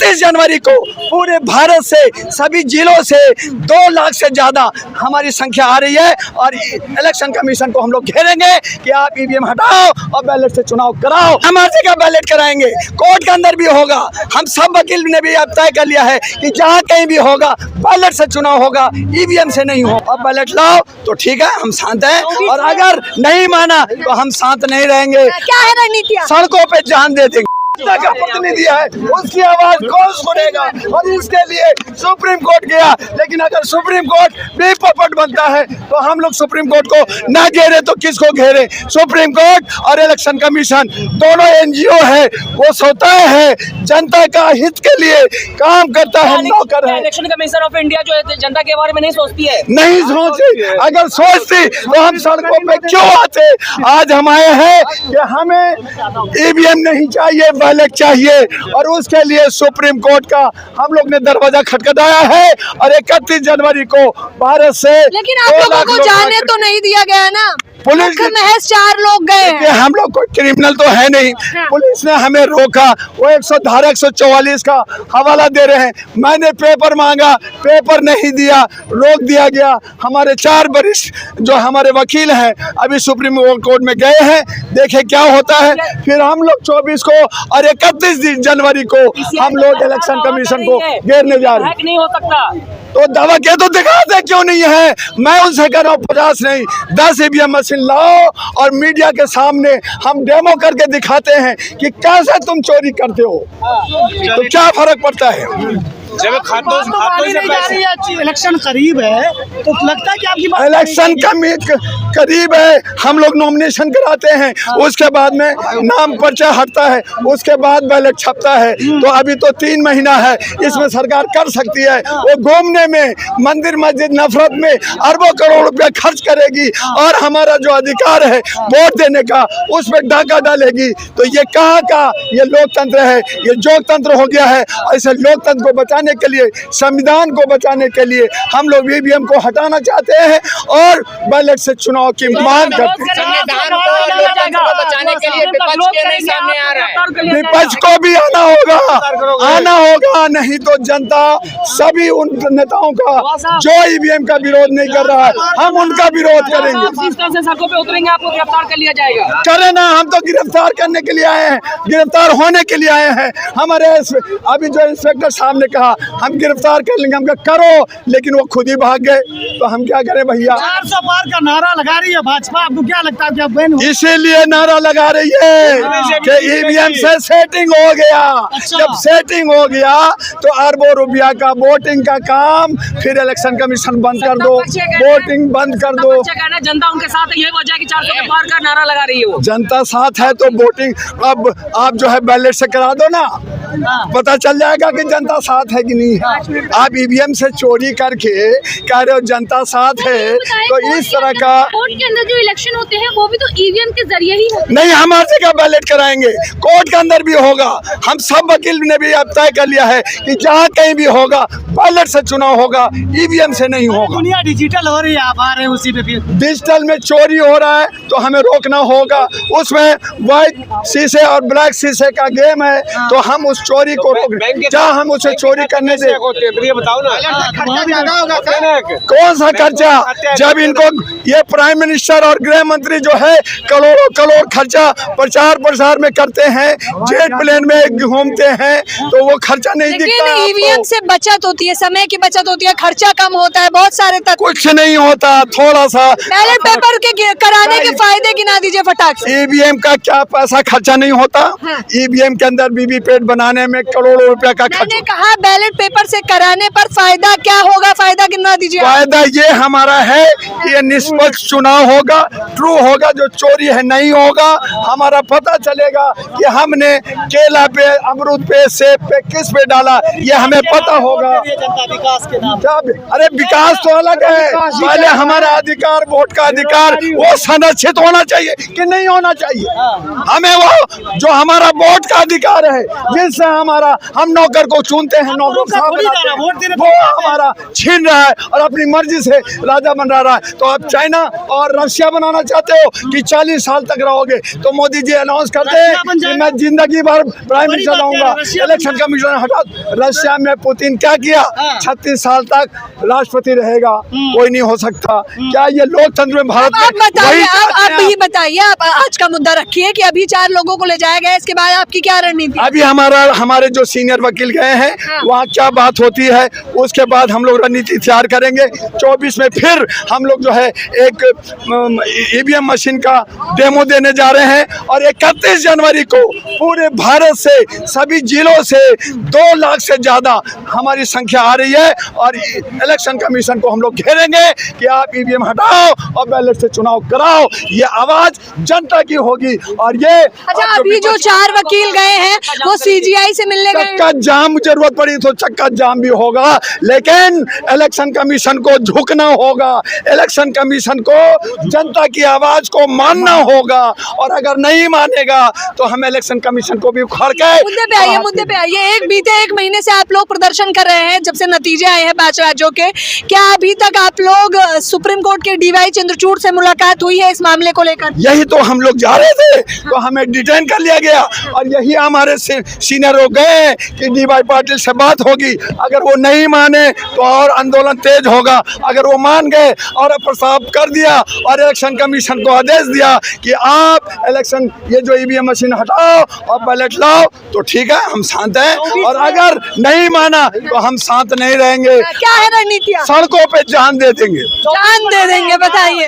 31 जनवरी को पूरे भारत से सभी जिलों से 2 लाख से ज़्यादा हमारी संख्या आ रही है और इलेक्शन कमीशन को हम लोग घेरेंगे कि आप ईवीएम हटाओ और बैलेट से चुनाव कराओ। एमआरसी का बैलेट कराएंगे, कोर्ट के अंदर भी होगा। हम सब वकील ने भी अब तय कर लिया है कि जहाँ कहीं भी होगा बैलेट से चुनाव होगा, ईवीएम से नहीं हो। अब बैलेट लाओ तो ठीक है, हम शांत हैं, और अगर नहीं माना तो हम शांत नहीं रहेंगे। क्या है रणनीति? सड़कों पे जान दे देंगे। का प्रतिनिधि है, उसकी आवाज कौन सुनेगा? और इसके लिए सुप्रीम कोर्ट गया, लेकिन अगर सुप्रीम कोर्ट भी पोपट बनता है तो हम लोग सुप्रीम कोर्ट को ना घेरे तो किसको घेरे? सुप्रीम कोर्ट और इलेक्शन कमीशन दोनों एनजीओ है, वो सोता है जनता का हित के लिए काम करता है, नौकर है। इलेक्शन कमीशन ऑफ इंडिया जो है जनता के बारे में नहीं सोचती है, नहीं सोचती। अगर सोचती तो हम सड़कों पे क्यों आते? आज हम आए हैं कि हमें ईवीएम नहीं चाहिए, बैलेट चाहिए, और उसके लिए सुप्रीम कोर्ट का हम लोग ने दरवाजा खटखटाया है। और 31 जनवरी को भारत से लेकिन आप लोगों को जाने तो नहीं दिया गया ना? पुलिस महज 4 लोग गए हैं। हम लोग कोई क्रिमिनल तो है नहीं, पुलिस ने हमें रोका। वो 144 का हवाला दे रहे हैं। मैंने पेपर मांगा, पेपर नहीं दिया, रोक दिया गया। हमारे 4 वरिष्ठ जो हमारे वकील हैं अभी सुप्रीम कोर्ट में गए हैं, देखे क्या होता है। फिर हम लोग 24 को और 31 जनवरी को हम लोग इलेक्शन कमीशन को घेरने जा रहे हैं। नहीं हो सकता तो दावा के तो दिखाते क्यों नहीं है? मैं उनसे कह रहा हूँ 50 नहीं 10 ईवीएम मशीन लाओ और मीडिया के सामने हम डेमो करके दिखाते हैं कि कैसे तुम चोरी करते हो, तो क्या फर्क पड़ता है? जब खातों से पैसे इलेक्शन करीब है तो लगता है कि आपकी बात इलेक्शन करीब है, हम लोग नॉमिनेशन कराते हैं, उसके बाद में नाम पर्चा हटता है, उसके बाद बैलेट छपता है। तो अभी तो 3 महीना है, इसमें सरकार कर सकती है। वो घूमने में, मंदिर मस्जिद नफरत में अरबों करोड़ रुपया खर्च करेगी, और हमारा जो अधिकार है वोट देने का उस पर डाका डालेगी। तो ये कहाँ का ये लोकतंत्र है? ये जोकतंत्र हो गया है। ऐसे लोकतंत्र को बचाने के लिए, संविधान को बचाने के लिए हम लोग ईवीएम को हटाना चाहते हैं और बैलेट से चुनाव की मांग करते हैं। संविधान को बचाने के लिए विपक्ष के नहीं सामने आ रहा है। विपक्ष को भी आना होगा, नहीं तो जनता सभी उन नेताओं का जो ईवीएम का विरोध नहीं कर रहा है, हम उनका विरोध करेंगे। सड़कों पे उतरेंगे, आपको गिरफ्तार कर लिया जाएगा। करे ना, हम तो गिरफ्तार करने के लिए आए हैं, गिरफ्तार होने के लिए आए हैं। हमारे अभी जो इंस्पेक्टर साहब ने कहा हम गिरफ्तार कर लेंगे, हम कहा करो, लेकिन वो खुद ही भाग गए, तो हम क्या करें भैया? 400 पार का नारा लगा रही है भाजपा, आपको क्या लगता है कि आप बैन हो? इसीलिए नारा लगा रही है कि ईवीएम से सेटिंग हो गया। जब सेटिंग हो गया तो अरबों रुपया का वोटिंग का काम, फिर इलेक्शन कमीशन बंद कर दो, वोटिंग बंद कर दो। जनता उनके साथ है, ये वजह कि 400 के पार का नारा लगा रही है वो। जनता साथ है तो वोटिंग अब आप जो है बैलेट से करा दो ना, पता चल जाएगा कि जनता साथ है कि नहीं है। आप ईवीएम से चोरी करके कह रहे हो जनता साथ है, तो इस तरह का कोर्ट के अंदर जो इलेक्शन होते हैं वो भी तो ईवीएम के जरिए ही होते हैं। नहीं, हम आरसी का बैलेट कराएंगे, कोर्ट के अंदर भी होगा। हम सब वकील ने भी अब तय कर लिया है कि जहाँ कहीं भी होगा बैलेट से चुनाव होगा, ईवीएम से नहीं होगा। दुनिया डिजिटल हो रही है, आप आ रहे हैं उसी पे। फिर डिजिटल में चोरी हो रहा है तो हमें रोकना होगा। उसमें व्हाइट शीशे और ब्लैक शीशे का गेम है, तो हम उस चोरी को रोक, क्या हम उसे चोरी करने से बताओ ना, कौन सा खर्चा? जब इनको ये प्राइम मिनिस्टर और गृह मंत्री जो है करोड़ों करोड़ खर्चा प्रचार प्रसार में करते हैं, जेट प्लेन में घूमते हैं, तो वो खर्चा नहीं दिखता। लेकिन ईवीएम से बचत होती है, समय की बचत होती है, खर्चा कम होता है, बहुत सारे तक कुछ नहीं होता, थोड़ा सा बैलेट पेपर के कराने के फायदे गिना दीजिए फटाक से। ईवीएम का क्या पैसा खर्चा नहीं होता? ईवीएम के अंदर वीवीपैट बनाने में करोड़ों रुपया का खर्च। मैंने कहा बैलेट पेपर से कराने पर फायदा क्या होगा, फायदा गिना दीजिए। फायदा ये हमारा है कि ये निष्पक्ष चुनाव होगा, ट्रू होगा, जो चोरी है नहीं होगा। हमारा पता चलेगा कि हमने केला पे, अमरूद पे, सेब पे, किस पे डाला, ये हमें पता होगा। जनता विकास के नाम क्या? अरे विकास तो अलग है, पहले हमारा अधिकार, वोट का अधिकार, वो संरक्षित होना चाहिए कि नहीं होना चाहिए। हमें वो जो हमारा वोट का अधिकार है, जिससे हम नौकर को चुनते हैं, को रुका थोड़ी जा रहा, वोट देने वो हमारा छीन रहा है और अपनी मर्जी से राजा बन रहा है। तो आप चाइना और रशिया बनाना चाहते हो कि 40 साल तक रहोगे, तो मोदी जी अनाउंस करते हैं रशिया बन कि जाएगा। मैं जिंदगी भर प्राइम बड़ी मिनिस्टर बात है, रहूंगा। रशिया बन इलेक्शन कमीशन हटा। रशिया में पुतिन क्या किया? 36 साल तक राष्ट्रपति रहेगा, कोई नहीं हो सकता। क्या ये लोकतंत्र में भारत आप में बताइए, वही आप चाहते हैं भी बताइए, आप आज का मुद्दा रखिए कि अभी 4 लोगों को ले जाया गया, इसके बाद आपकी क्या रणनीति है? अभी हमारे जो सीनियर वकील गए हैं वहाँ क्या बात होती है, उसके बाद हम लोग रणनीति तैयार करेंगे। 24 में फिर हम लोग जो है एक ईवीएम मशीन का डेमो देने जा रहे हैं और 31 जनवरी को पूरे भारत से सभी जिलों से 2 लाख से ज्यादा हमारी संख्या आ रही है और इलेक्शन कमीशन को हम लोग घेरेंगे कि आप ईवीएम हटाओ और बैलेट से चुनाव कराओ। ये आवाज जनता की होगी। और ये अच्छा, अभी जो 4 वकील गए हैं वो सीजीआई से मिलने गए हैं। चक्का जाम जरूरत पड़ी तो चक्का जाम भी होगा, लेकिन इलेक्शन कमीशन को झुकना होगा। इलेक्शन कमीशन को जनता की आवाज को मानना होगा और अगर नहीं मानेगा तो हम इलेक्शन कमीशन को भी उखाड़ के मुद्दे पे आइए। बीते 1 महीने से आप लोग प्रदर्शन कर रहे हैं जब से नतीजे आए हैं 5 राज्यों के। क्या अभी तक आप लोग सुप्रीम कोर्ट के डीवाई चंद्रचूड़ से मुलाकात हुई है इस मामले को लेकर? यही तो हम लोग जा रहे थे तो हमें डिटेन कर लिया गया और यही हमारे सीनियर हो गए कि डीवाई पाटिल से बात होगी। अगर वो नहीं माने तो और आंदोलन तेज होगा। अगर वो मान गए और प्रस्ताव कर दिया और इलेक्शन कमीशन को आदेश दिया कि आप इलेक्शन ये जो ईवीएम मशीन हटाओ और बैलेट लाओ, तो ठीक है, हम शांत हैं। और अगर नहीं माना तो हम शांत नहीं रहेंगे, क्या है रणनीति? सड़कों पे जान दे देंगे। जान दे देंगे, बताइए।